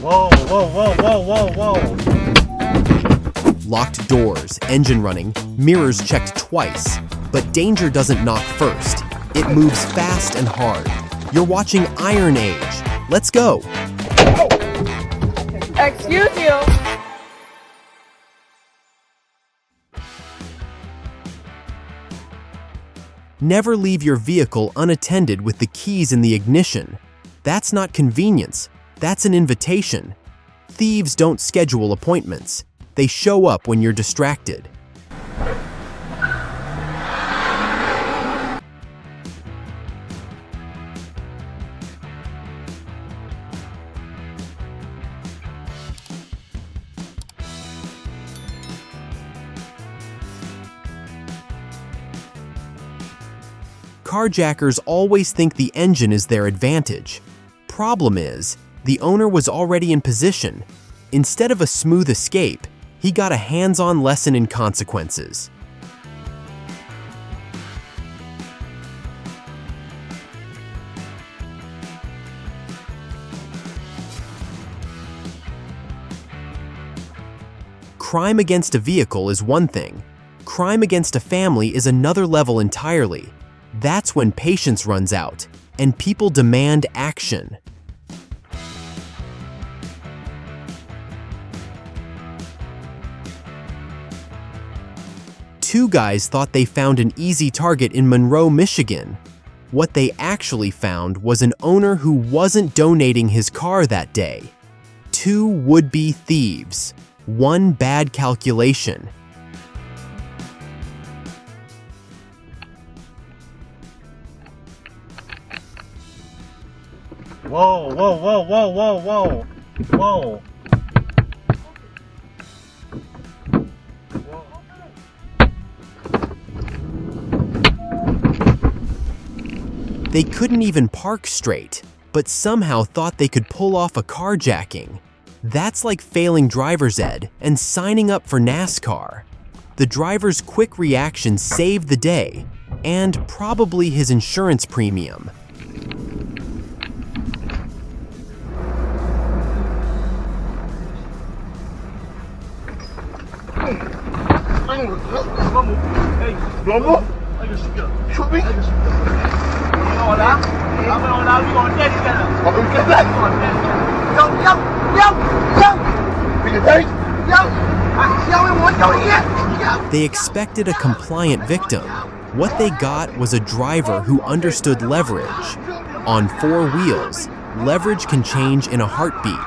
Whoa, whoa, whoa, whoa, whoa, whoa. Locked doors, engine running, mirrors checked twice. But danger doesn't knock first. It moves fast and hard. You're watching Iron Age. Let's go. Excuse you. Never leave your vehicle unattended with the keys in the ignition. That's not convenience. That's an invitation. Thieves don't schedule appointments. They show up when you're distracted. Carjackers always think the engine is their advantage. Problem is, the owner was already in position. Instead of a smooth escape, he got a hands-on lesson in consequences. Crime against a vehicle is one thing. Crime against a family is another level entirely. That's when patience runs out, and people demand action. Two guys thought they found an easy target in Monroe, Michigan. What they actually found was an owner who wasn't donating his car that day. Two would-be thieves. One bad calculation. Whoa, whoa, whoa, whoa, whoa, whoa. Whoa. They couldn't even park straight, but somehow thought they could pull off a carjacking. That's like failing driver's ed and signing up for NASCAR. The driver's quick reaction saved the day, and probably his insurance premium. They expected a compliant victim. What they got was a driver who understood leverage. On four wheels, leverage can change in a heartbeat.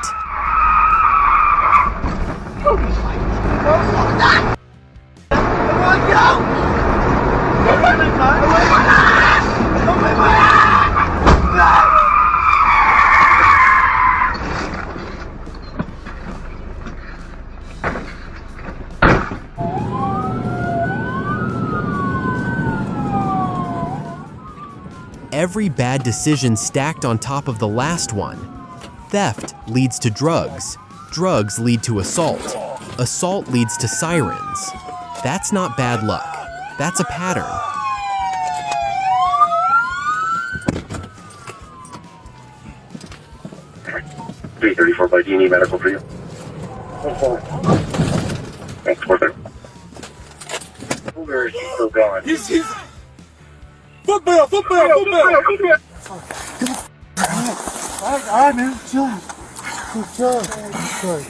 Every bad decision stacked on top of the last one. Theft leads to drugs. Drugs lead to assault. Assault leads to sirens. That's not bad luck. That's a pattern. $334 by D&E medical for you. Thanks for that. Where is he still going? He's football. All right, man, chill. Sorry.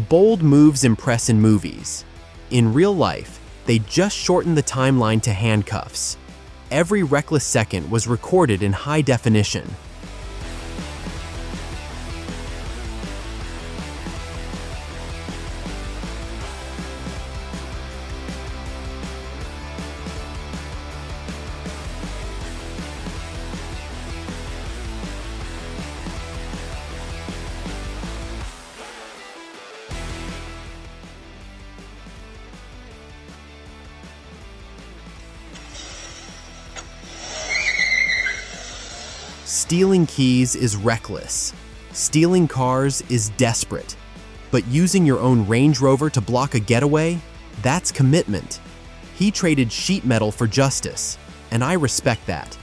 Bold moves impress in movies. In real life, they just shortened the timeline to handcuffs. Every reckless second was recorded in high definition. Stealing keys is reckless. Stealing cars is desperate. But using your own Range Rover to block a getaway? That's commitment. He traded sheet metal for justice, and I respect that.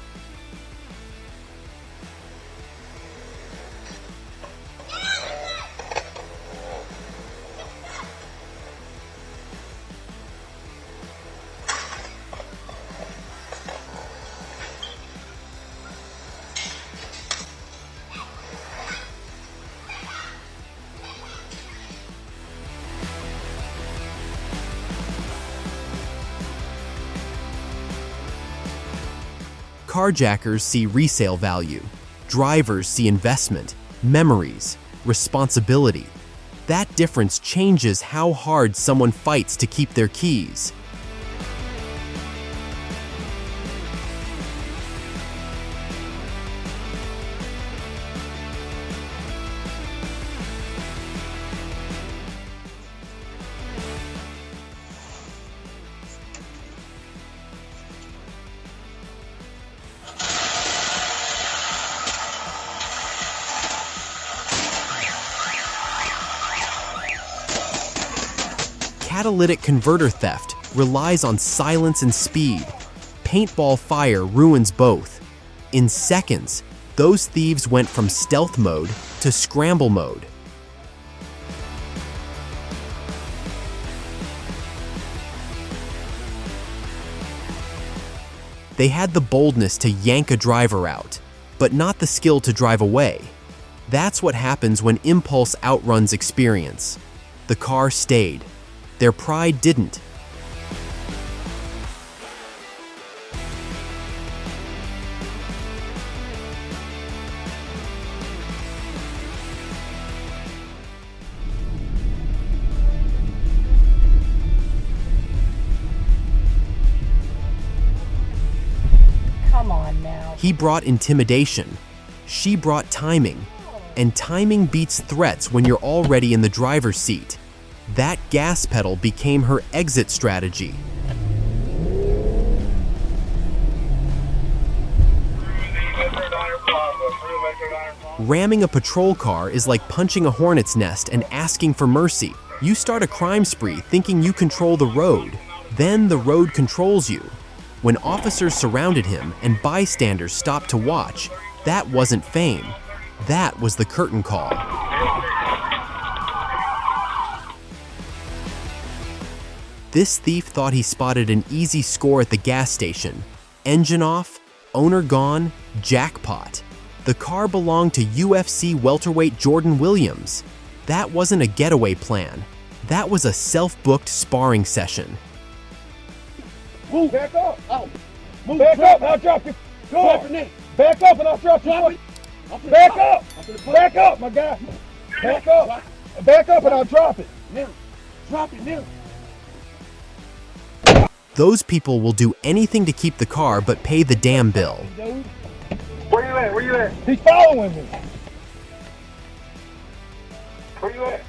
Carjackers see resale value. Drivers see investment, memories, responsibility. That difference changes how hard someone fights to keep their keys. Catalytic converter theft relies on silence and speed. Paintball fire ruins both. In seconds, those thieves went from stealth mode to scramble mode. They had the boldness to yank a driver out, but not the skill to drive away. That's what happens when impulse outruns experience. The car stayed. Their pride didn't. Come on now. He brought intimidation. She brought timing. And timing beats threats when you're already in the driver's seat. That gas pedal became her exit strategy. Ramming a patrol car is like punching a hornet's nest and asking for mercy. You start a crime spree thinking you control the road. Then the road controls you. When officers surrounded him and bystanders stopped to watch, that wasn't fame. That was the curtain call. This thief thought he spotted an easy score at the gas station. Engine off, owner gone, jackpot. The car belonged to UFC welterweight Jordan Williams. That wasn't a getaway plan. That was a self-booked sparring session. Move back up. Oh. Move back up and I'll drop you. Go on. Back up and I'll drop you. Back up. Back up, my guy. Back up. Back up and I'll drop it. Now. Drop it now. Those people will do anything to keep the car but pay the damn bill. Where you at? Where you at? He's following me. Where you at?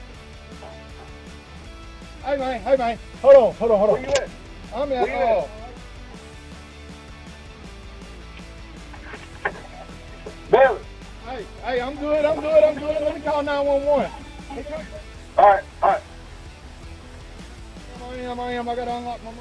Hey man. Hold on. Where you at? I'm Where you at? at Bailey. Hey, I'm good. Let me call 911. All right. I gotta unlock my.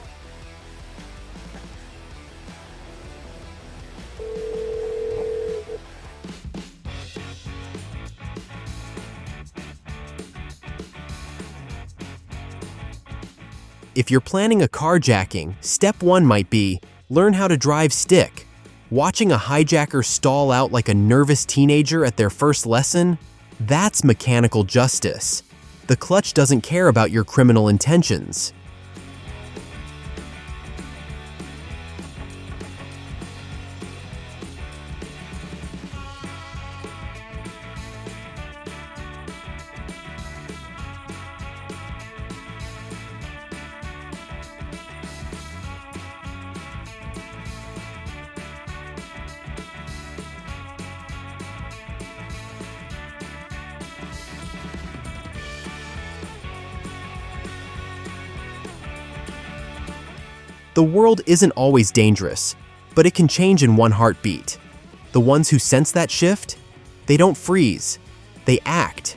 If you're planning a carjacking, step 1 might be, learn how to drive stick. Watching a hijacker stall out like a nervous teenager at their first lesson? That's mechanical justice. The clutch doesn't care about your criminal intentions. The world isn't always dangerous, but it can change in one heartbeat. The ones who sense that shift, they don't freeze, they act.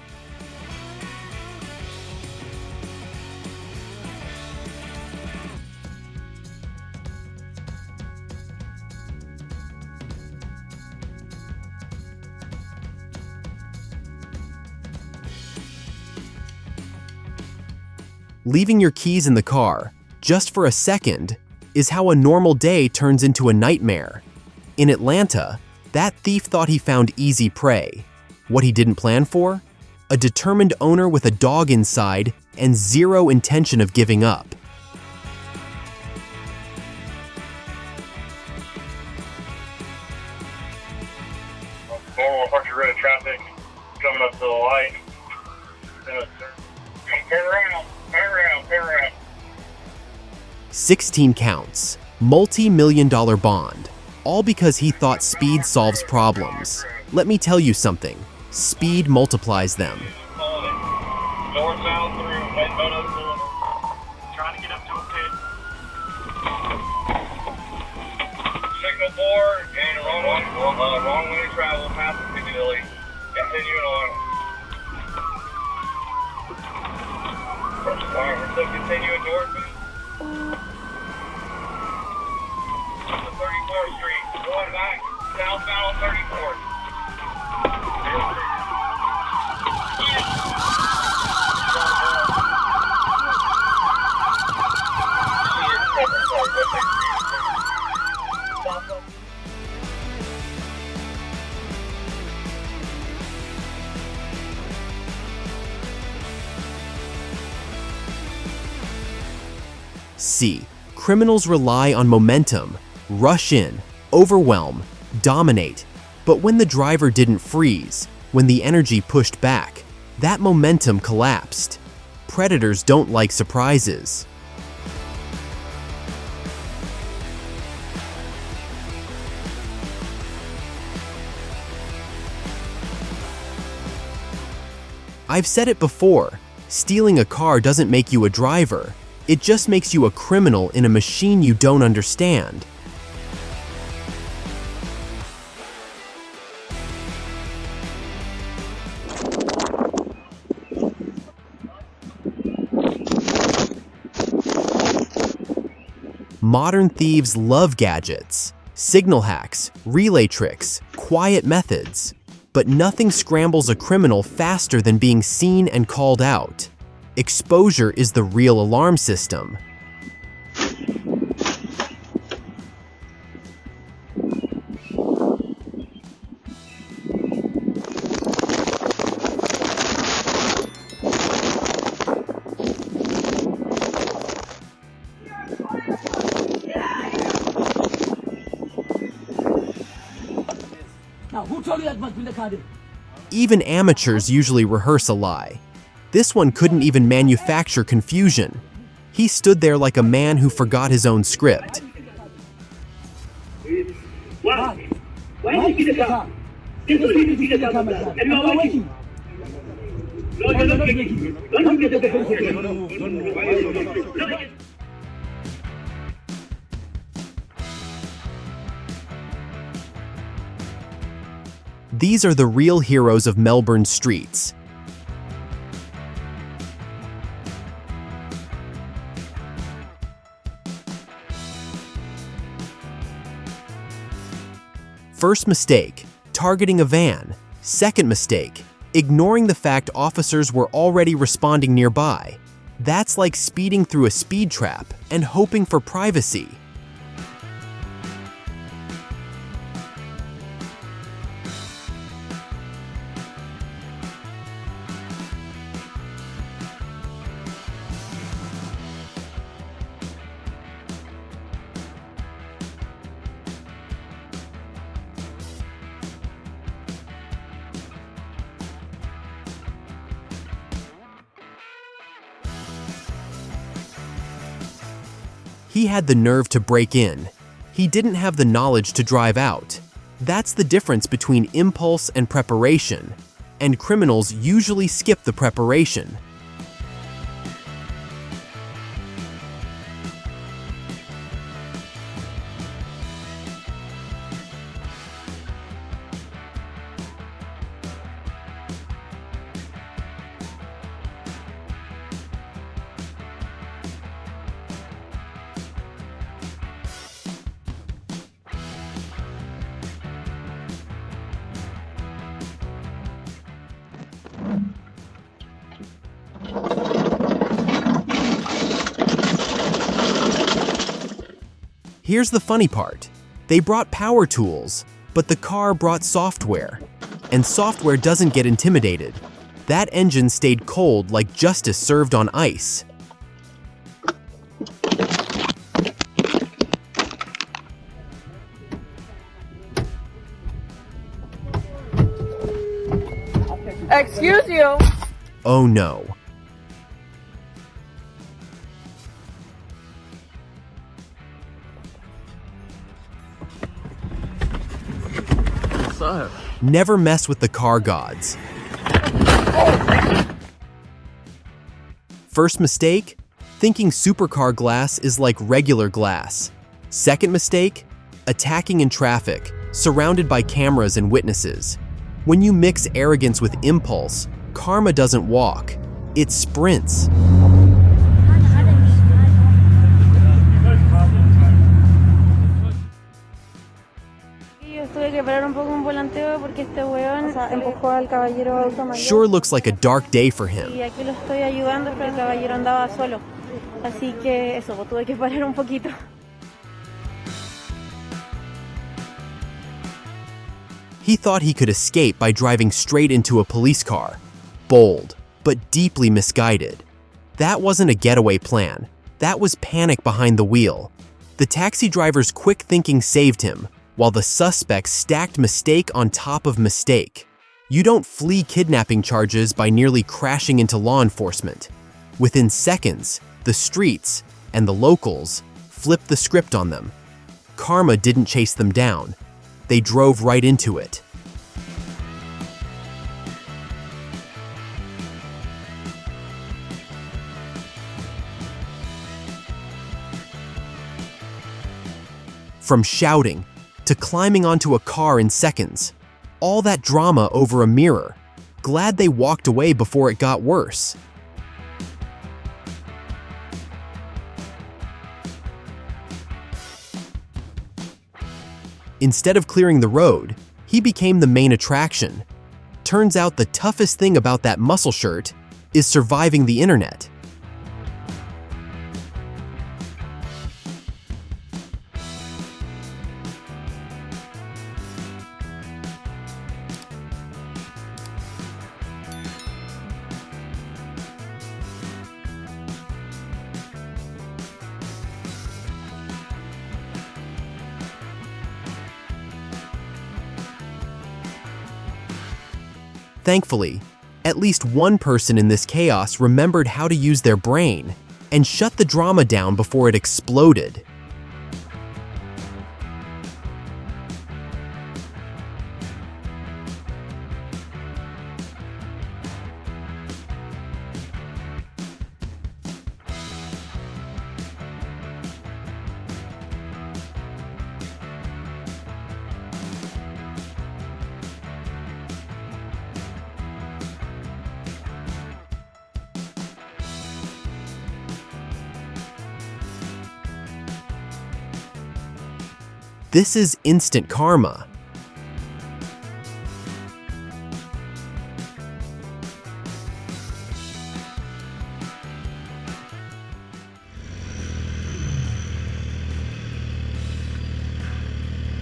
Leaving your keys in the car, just for a second, is how a normal day turns into a nightmare. In Atlanta, that thief thought he found easy prey. What he didn't plan for? A determined owner with a dog inside and zero intention of giving up. Normal parking road traffic coming up to the light. Turn around. 16 counts, multi-million-dollar bond, all because he thought speed solves problems. Let me tell you something, speed multiplies them. Northbound through White trying to get up to a pit. Signal 4 and wrong way to travel past Piccadilly. Continuing on. Alright, we're still continuing northbound. 34th Street, going back southbound on 34th. C. Criminals rely on momentum, rush in, overwhelm, dominate. But when the driver didn't freeze, when the energy pushed back, that momentum collapsed. Predators don't like surprises. I've said it before, stealing a car doesn't make you a driver. It just makes you a criminal in a machine you don't understand. Modern thieves love gadgets, signal hacks, relay tricks, quiet methods. But nothing scrambles a criminal faster than being seen and called out. Exposure is the real alarm system. Now, who told you that must be the card? Even amateurs usually rehearse a lie. This one couldn't even manufacture confusion. He stood there like a man who forgot his own script. Why? Why did you get the car? This was you get the car, my God. And you are waiting. No, you're not waiting. Don't you get the car? These are the real heroes of Melbourne's streets. First mistake, targeting a van. Second mistake, ignoring the fact officers were already responding nearby. That's like speeding through a speed trap and hoping for privacy. He had the nerve to break in. He didn't have the knowledge to drive out. That's the difference between impulse and preparation. And criminals usually skip the preparation. Here's the funny part. They brought power tools, but the car brought software. And software doesn't get intimidated. That engine stayed cold like justice served on ice. Excuse you. Oh no. Never mess with the car gods. First mistake, thinking supercar glass is like regular glass. Second mistake, attacking in traffic, surrounded by cameras and witnesses. When you mix arrogance with impulse, karma doesn't walk, it sprints. Tuve que parar un poco un volanteo porque este weón empujó al caballero adulto mayor. Sure looks like a dark day for him. Y aquí lo estoy ayudando porque el caballero andaba solo. Así que eso, pues tuve que parar un poquito. He thought he could escape by driving straight into a police car. Bold, but deeply misguided. That wasn't a getaway plan. That was panic behind the wheel. The taxi driver's quick thinking saved him, while the suspect stacked mistake on top of mistake. You don't flee kidnapping charges by nearly crashing into law enforcement. Within seconds, the streets and the locals flipped the script on them. Karma didn't chase them down. They drove right into it. From shouting to climbing onto a car in seconds, all that drama over a mirror. Glad they walked away before it got worse. Instead of clearing the road, he became the main attraction. Turns out the toughest thing about that muscle shirt is surviving the internet. Thankfully, at least one person in this chaos remembered how to use their brain and shut the drama down before it exploded. This is instant karma.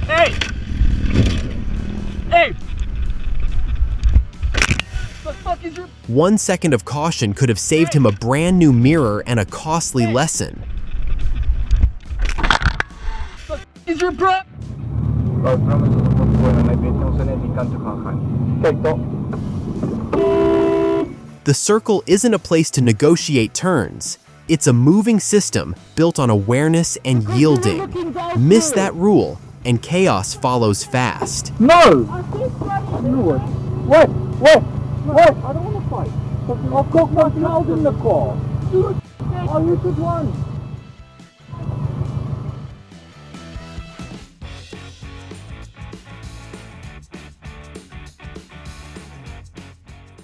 Hey! Hey! The fuck is your... 1 second of caution could have saved him a brand new mirror and a costly lesson. Is your bro... The circle isn't a place to negotiate turns. It's a moving system built on awareness and yielding. Miss that rule, and chaos follows fast. No! What? I don't want to fight. I've got my child in the car. Dude, oh, you should run.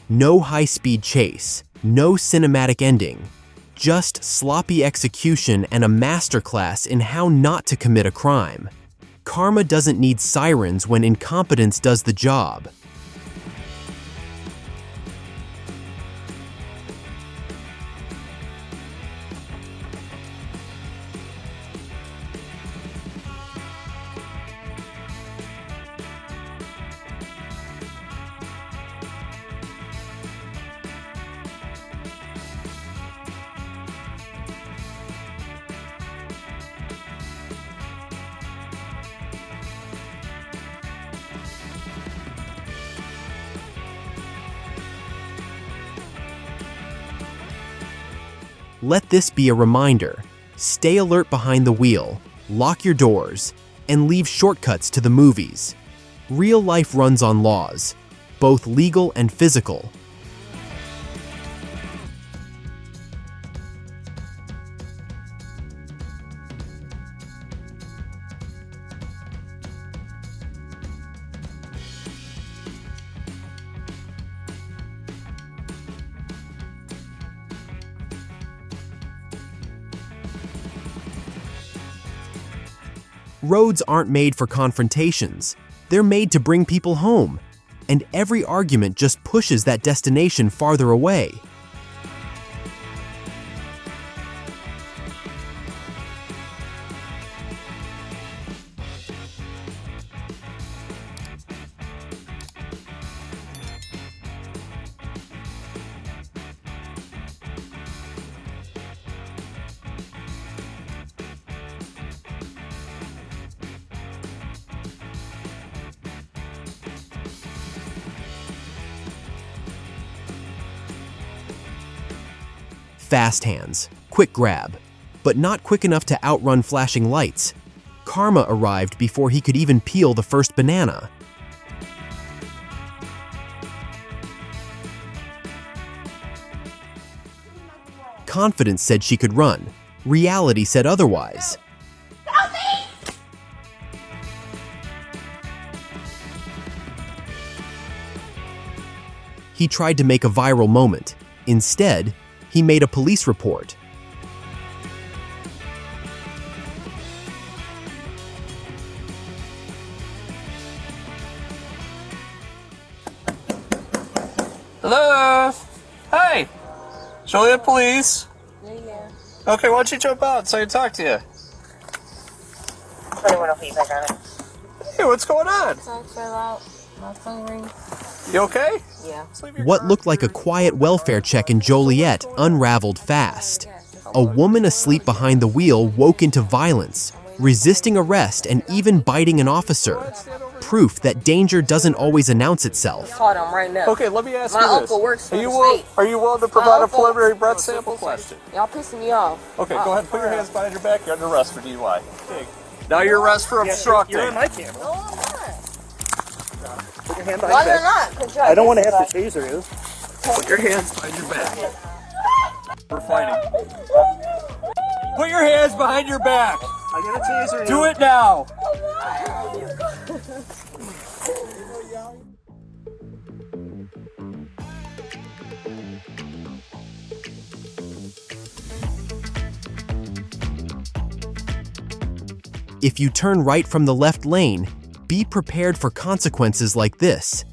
No high-speed chase, no cinematic ending, just sloppy execution and a masterclass in how not to commit a crime. Karma doesn't need sirens when incompetence does the job. Let this be a reminder. Stay alert behind the wheel, lock your doors, and leave shortcuts to the movies. Real life runs on laws, both legal and physical. Roads aren't made for confrontations. They're made to bring people home. And every argument just pushes that destination farther away. Fast hands, quick grab, but not quick enough to outrun flashing lights. Karma arrived before he could even peel the first banana. Confidence said she could run. Reality said otherwise. He tried to make a viral moment. Instead, he made a police report. Hello? Hey! Joliet Police? Yeah. Okay, why don't you jump out so I can talk to you? 21 feedback on it. Hey, what's going on? I fell out. My phone ring. You okay? Yeah. What looked like a quiet welfare check in Joliet unraveled fast. A woman asleep behind the wheel woke into violence, resisting arrest and even biting an officer. Proof that danger doesn't always announce itself. Caught him right now. Okay, let me ask My you this. uncle works for Are the you state. are you willing to provide a preliminary breath sample question? Y'all pissing me off. Okay, go ahead, put your hands behind your back. You're under arrest for DUI. Okay. Now you're arrested for obstructing. You're in my camera. No, I'm not. Put your hand Why behind you're your back. not? 'Cause I don't want to have to taser you. Put your hands behind your back. We're fighting. Put your hands behind your back. I got a taser you. Do it now. If you turn right from the left lane, be prepared for consequences like this.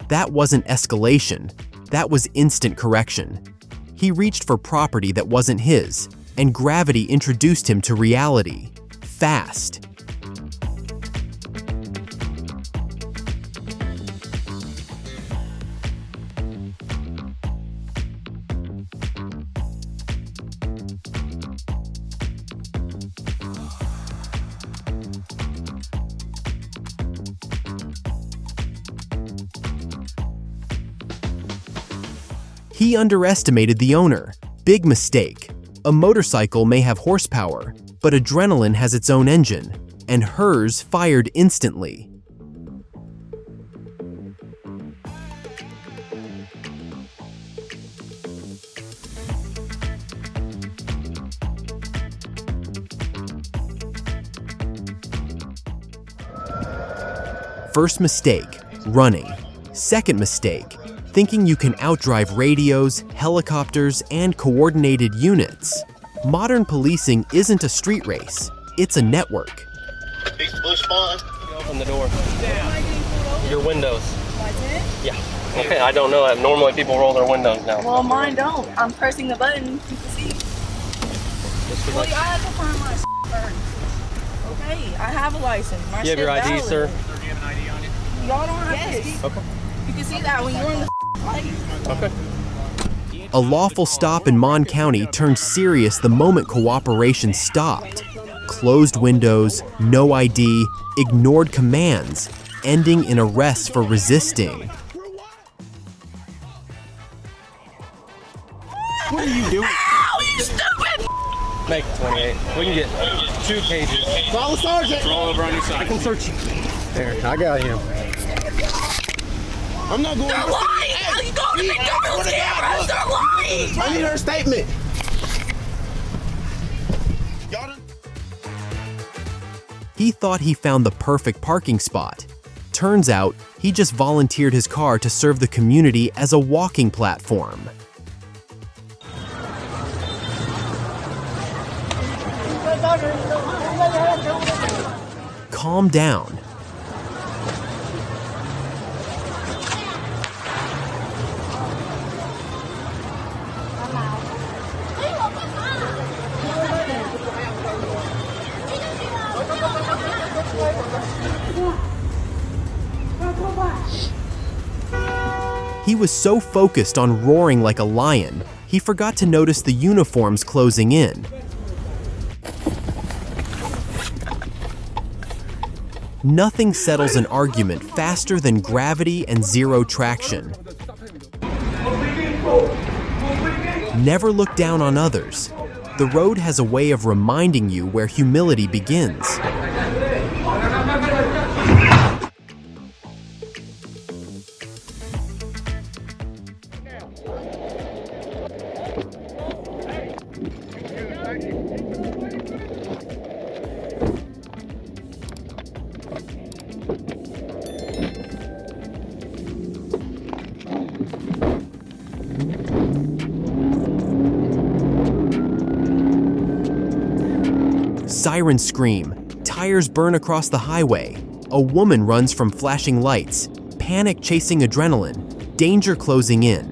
That wasn't escalation, that was instant correction. He reached for property that wasn't his, and gravity introduced him to reality. Fast. He underestimated the owner. Big mistake. A motorcycle may have horsepower, but adrenaline has its own engine, and hers fired instantly. First mistake, running. Second mistake, thinking you can outdrive radios, helicopters, and coordinated units. Modern policing isn't a street race, it's a network. Big blue spawn. Open the door. Your windows. Yeah. Okay, I don't know that. Normally people roll their windows down. Well, mine don't. I'm pressing the button. You can see. Well, I have to find my first. Okay, I have a license. My You have your ID, valid. sir? Do you have an ID on you? Y'all don't have to. Okay. You can see that when you're in the light. Okay. A lawful stop in Mon County turned serious the moment cooperation stopped. Closed windows, no ID, ignored commands, ending in arrest for resisting. What are you doing? Ow, you stupid! Make it 28. We can get 2 cages. Follow Sergeant. Roll over on your side. I can search you. There, I got him. I'm not going. They're lying! How you going to be double cameras? They're lying! I need her statement. He thought he found the perfect parking spot. Turns out, he just volunteered his car to serve the community as a walking platform. Calm down. He was so focused on roaring like a lion, he forgot to notice the uniforms closing in. Nothing settles an argument faster than gravity and zero traction. Never look down on others. The road has a way of reminding you where humility begins. Sirens scream, tires burn across the highway, a woman runs from flashing lights, panic chasing adrenaline, danger closing in.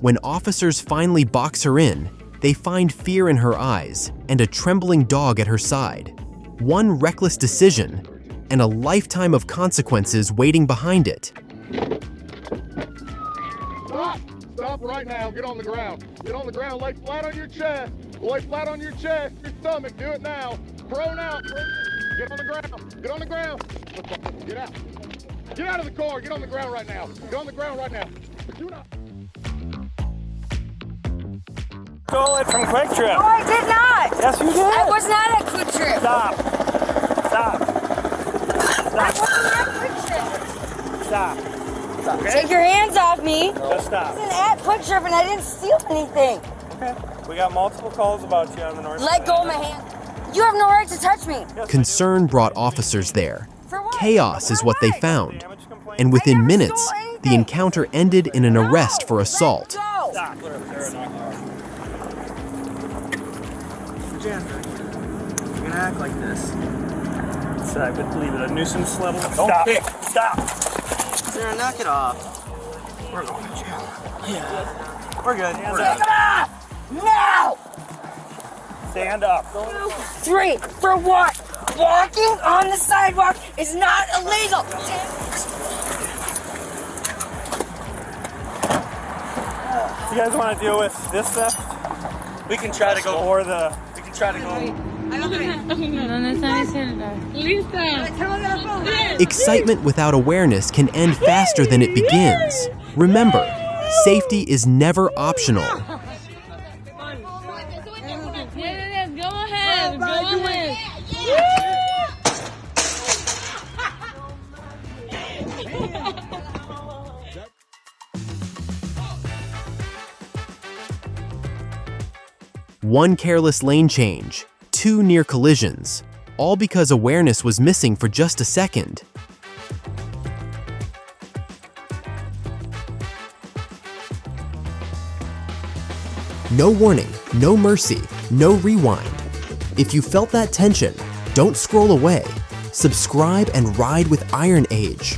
When officers finally box her in, they find fear in her eyes and a trembling dog at her side. One reckless decision, and a lifetime of consequences waiting behind it. Stop! Stop right now. Get on the ground. Get on the ground. Lay flat on your chest. Lay flat on your chest. Your stomach. Do it now. Prone out. Get on the ground. Get on the ground. Get out. Get out of the car. Get on the ground right now. Get on the ground right now. Do not. Stole it from Quick Trip. No, I did not. Yes, you did. I was not at Quick Trip. Stop. Stop. I wasn't at Quick Trip. Stop. Okay? Take your hands off me. Just stop. I wasn't at Quick Trip and I didn't steal anything. Okay. We got multiple calls about you on the north side. Let go of my hand. You have no right to touch me. Concern brought officers there. For what? Chaos is For what they what? found. And within I never minutes, stole anything. the encounter ended in an arrest for assault. Go. Stop. Jen, you're gonna act like this. So I would leave it a nuisance level. Stop. Stop. Sarah, knock it off. We're going to jail. Yeah. We're good. Hands Take up. it off! Now! Stand up. 3, for what? Walking on the sidewalk is not illegal. You guys want to deal with this stuff? We can try to go or the. We can try to go. Excitement without awareness can end faster than it begins. Remember, safety is never optional. Go ahead. Go ahead. One careless lane change, 2 near collisions, all because awareness was missing for just a second. No warning, no mercy, no rewind. If you felt that tension, don't scroll away. Subscribe and ride with Iron Age.